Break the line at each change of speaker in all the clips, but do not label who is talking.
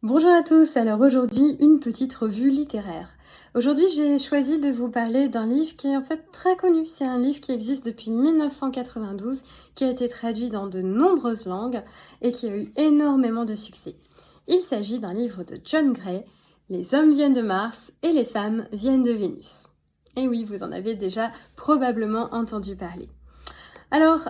Bonjour à tous, alors aujourd'hui une petite revue littéraire. Aujourd'hui j'ai choisi de vous parler d'un livre qui est en fait très connu. C'est un livre qui existe depuis 1992, qui a été traduit dans de nombreuses langues et qui a eu énormément de succès. Il s'agit d'un livre de John Gray, Les hommes viennent de Mars et les femmes viennent de Vénus. Et oui, vous en avez déjà probablement entendu parler. Alors,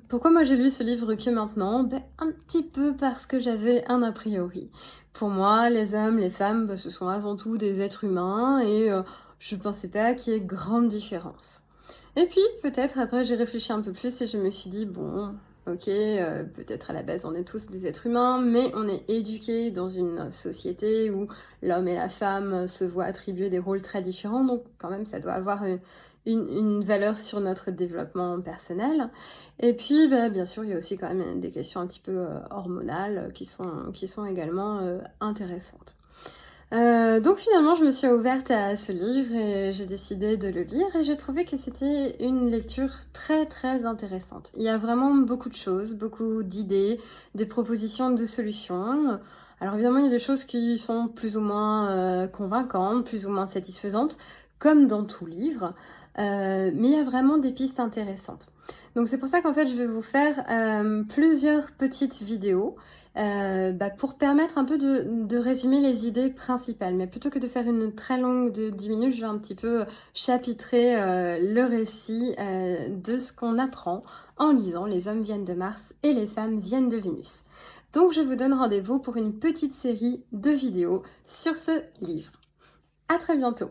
pourquoi moi j'ai lu ce livre que maintenant? Un petit peu parce que j'avais un a priori. Pour moi, les hommes, les femmes, ce sont avant tout des êtres humains et je pensais pas qu'il y ait grande différence. Et puis, peut-être après j'ai réfléchi un peu plus et je me suis dit: «Bon, OK, peut-être à la base on est tous des êtres humains, mais on est éduqués dans une société où l'homme et la femme se voient attribuer des rôles très différents, donc quand même ça doit avoir, une valeur sur notre développement personnel. Et puis, bien sûr, il y a aussi quand même des questions un petit peu, hormonales, qui sont également, intéressantes. Donc finalement, je me suis ouverte à ce livre et j'ai décidé de le lire et j'ai trouvé que c'était une lecture très, très intéressante. Il y a vraiment beaucoup de choses, beaucoup d'idées, des propositions de solutions. Alors évidemment, il y a des choses qui sont plus ou moins, convaincantes, plus ou moins satisfaisantes, comme dans tout livre, mais il y a vraiment des pistes intéressantes. Donc c'est pour ça qu'en fait, je vais vous faire, plusieurs petites vidéos pour permettre un peu de résumer les idées principales. Mais plutôt que de faire une très longue de 10 minutes, je vais un petit peu chapitrer le récit de ce qu'on apprend en lisant Les hommes viennent de Mars et les femmes viennent de Vénus. Donc je vous donne rendez-vous pour une petite série de vidéos sur ce livre. À très bientôt!